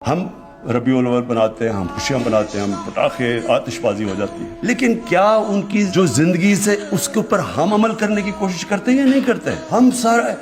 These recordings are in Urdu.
ہم ربیع الاول بناتے ہیں, ہم خوشیاں مناتے ہیں, ہم پٹاخے آتش بازی ہو جاتی ہے, لیکن کیا ان کی جو زندگی سے اس کے اوپر ہم عمل کرنے کی کوشش کرتے ہیں یا نہیں کرتے؟ ہم سارا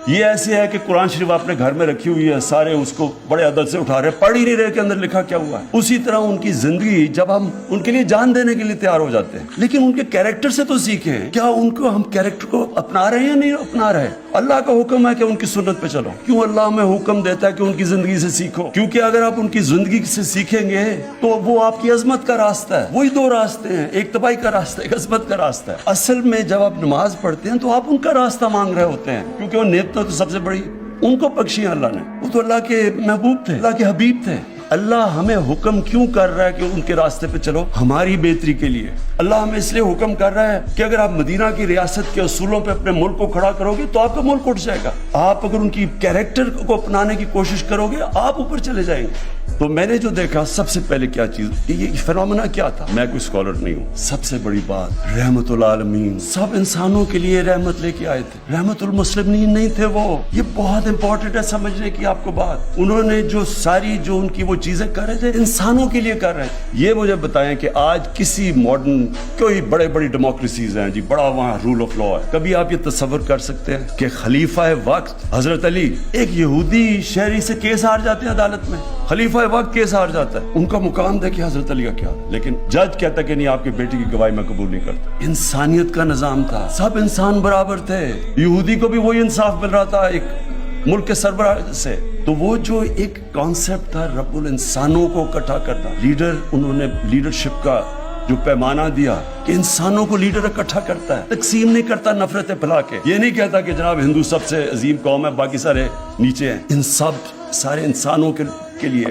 یہ ایسے ہے کہ قرآن شریف اپنے گھر میں رکھی ہوئی ہے, سارے اس کو بڑے ادب سے اٹھا رہے, پڑھ ہی نہیں رہے کہ اندر لکھا کیا ہوا ہے. اسی طرح ان کی زندگی جب ہم ان کے لیے جان دینے کے لیے تیار ہو جاتے ہیں, لیکن ان کے کیریکٹر سے تو سیکھیں. کیا ان کو ہم کیریکٹر کو اپنا رہے ہیں یا نہیں اپنا رہے؟ اللہ کا حکم ہے کہ ان کی سنت پہ چلو. کیوں اللہ ہمیں حکم دیتا ہے کہ ان کی زندگی سے سیکھو؟ کیونکہ اگر آپ ان کی زندگی سے سیکھیں گے تو وہ آپ کی عظمت کا راستہ ہے. وہی دو راستے ہیں, ایک تباہی کا راستہ, ایک عظمت کا راستہ ہے. اصل میں جب آپ نماز پڑھتے ہیں تو آپ ان کا راستہ مانگ رہے ہوتے ہیں, کیونکہ وہ نعمتیں تو سب سے بڑی ان کو بخشی اللہ نے. وہ تو اللہ کے محبوب تھے, اللہ کے حبیب تھے. اللہ ہمیں حکم کیوں کر رہا ہے کہ ان کے راستے پہ چلو؟ ہماری بہتری کے لیے. اللہ ہمیں اس لیے حکم کر رہا ہے کہ اگر آپ مدینہ کی ریاست کے اصولوں پہ اپنے ملک کو کھڑا کرو گے تو آپ کا ملک اٹھ جائے گا. آپ اگر ان کی کیریکٹر کو اپنانے کی کوشش کرو گے آپ اوپر چلے جائیں گے. تو میں نے جو دیکھا سب سے پہلے کیا چیز, یہ فینومینا کیا تھا. میں کوئی اسکالر نہیں ہوں, سب سے بڑی بات رحمت العالمین, سب انسانوں کے لیے رحمت لے کے آئے تھے. رحمت المسلمین نہیں تھے وہ. یہ بہت امپورٹنٹ ہے سمجھنے کی آپ کو بات. انہوں نے جو ساری جو ان کی وہ چیزیں کر رہے تھے انسانوں کے لیے کر رہے تھے. یہ مجھے بتائیں کہ آج کسی ماڈرن کوئی بڑے بڑی ڈیموکریسیز ہیں جی, بڑا وہاں رول آف لا ہے, کبھی آپ یہ تصور کر سکتے ہیں کہ خلیفہ وقت حضرت علی ایک یہودی شہری سے کیس ہار جاتے ہیں عدالت میں, خلیفہ وقت کیس ہار جاتا ہے. ان کا مقام دیکھیں حضرت علی کا کیا, لیکن جج کہتا کہ نہیں, آپ کے بیٹی کی گواہی میں قبول نہیں کرتا. انسانیت کا نظام تھا, سب انسان برابر تھے. یہودی کو بھی وہی انصاف مل رہا تھا ایک ملک کے سربراہ سے. تو وہ جو ایک کانسیپٹ تھا رب الانسانوں کو اکٹھا کرنا, لیڈر, انہوں نے لیڈرشپ کا جو پیمانہ دیا کہ انسانوں کو لیڈر اکٹھا کرتا ہے, تقسیم نہیں کرتا نفرتیں پھیلا کے. یہ نہیں کہتا کہ جناب ہندو سب سے عظیم قوم ہے, باقی سارے نیچے ہیں. ان سب سارے انسانوں کے لیے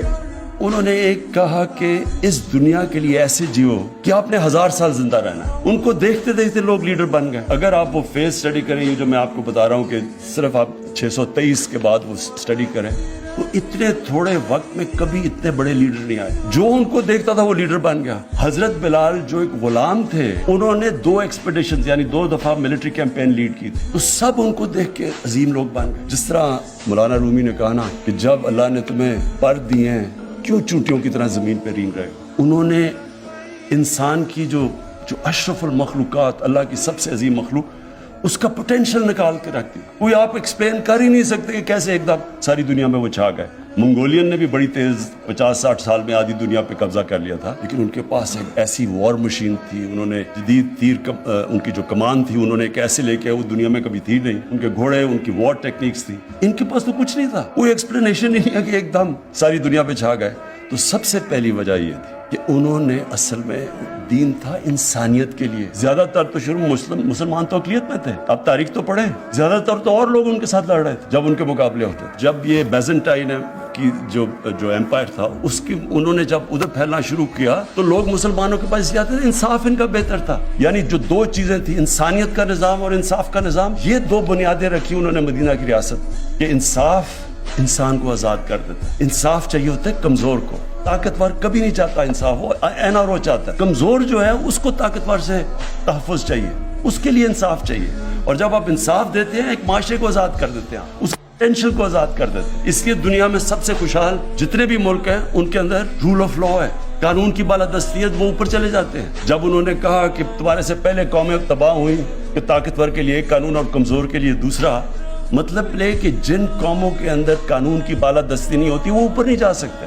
انہوں نے ایک کہا کہ اس دنیا کے لیے ایسے جیو کہ آپ نے 1000 سال زندہ رہنا ہے. ان کو دیکھتے دیکھتے لوگ لیڈر بن گئے. اگر آپ وہ فیز سٹڈی کریں, یہ جو میں آپ کو بتا رہا ہوں کہ صرف آپ 623 کے بعد وہ سٹڈی کریں, تو اتنے تھوڑے وقت میں کبھی اتنے بڑے لیڈر نہیں آئے. جو ان کو دیکھتا تھا وہ لیڈر بن گیا. حضرت بلال جو ایک غلام تھے, انہوں نے 2 ایکسپیڈیشنز یعنی 2 دفعہ ملٹری کیمپین لیڈ کی تھی, تو سب ان کو دیکھ کے عظیم لوگ بن گئے. جس طرح مولانا رومی نے کہا نا کہ جب اللہ نے تمہیں پر دیے ہیں کیوں چونٹیوں کی طرح زمین پہ رینگ رہے ہو. انہوں نے انسان کی جو اشرف المخلوقات, اللہ کی سب سے عظیم مخلوق, اس کا پوٹینشل نکال کے رکھ دی. کوئی آپ ایکسپلین کر ہی نہیں سکتے کہ کیسے ایک دم ساری دنیا میں وہ چھا گئے. منگولین نے بھی بڑی تیز 50-60 سال میں آدھی دنیا پہ قبضہ کر لیا تھا, لیکن ان کے پاس ایک ایسی وار مشین تھی. انہوں نے جدید تیر, ان کی جو کمان تھی انہوں نے ایک ایسے لے کے, وہ دنیا میں کبھی تھی نہیں. ان کے گھوڑے, ان کی وار ٹیکنیکس تھی. ان کے پاس تو کچھ نہیں تھا, کوئی ایکسپلینیشن ہی نہیں ہے کہ ایک دم ساری دنیا پہ چھا گئے. تو سب سے پہلی وجہ یہ تھی کہ انہوں نے اصل میں دین تھا انسانیت کے لیے. زیادہ تر تو شروع مسلمان تو اقلیت میں تھے. اب تاریخ تو پڑھیں, زیادہ تر تو اور لوگ ان کے ساتھ لڑ رہے تھے جب ان کے مقابلے ہوتے. جب یہ بیزنٹائن کی جو ایمپائر تھا, اس کی انہوں نے جب ادھر پھیلنا شروع کیا تو لوگ مسلمانوں کے پاس جاتے تھے. انصاف ان کا بہتر تھا. یعنی جو 2 چیزیں تھیں, انسانیت کا نظام اور انصاف کا نظام, یہ 2 بنیادیں رکھی انہوں نے مدینہ کی ریاست کہ انصاف انسان کو آزاد کر دیتا. انصاف چاہیے ہوتا ہے کمزور کو, طاقتور کبھی نہیں چاہتا انصاف, وہ این اور وہ چاہتا ہے. کمزور جو ہے اس کو طاقتور سے تحفظ چاہیے, اس کے لیے انصاف چاہیے. اور جب آپ انصاف دیتے ہیں, ایک معاشرے کو آزاد کر دیتے ہیں, اس پوٹینشل کو آزاد کر دیتے ہیں. اس لیے دنیا میں سب سے خوشحال جتنے بھی ملک ہیں ان کے اندر رول آف لا ہے, قانون کی بالادستیت, وہ اوپر چلے جاتے ہیں. جب انہوں نے کہا کہ تمہارے سے پہلے قومیں تباہ ہوئیں کہ طاقتور کے لیے ایک قانون اور کمزور کے لیے دوسرا, مطلب لے کہ جن قوموں کے اندر قانون کی بالادستی نہیں ہوتی وہ اوپر نہیں جا سکتے.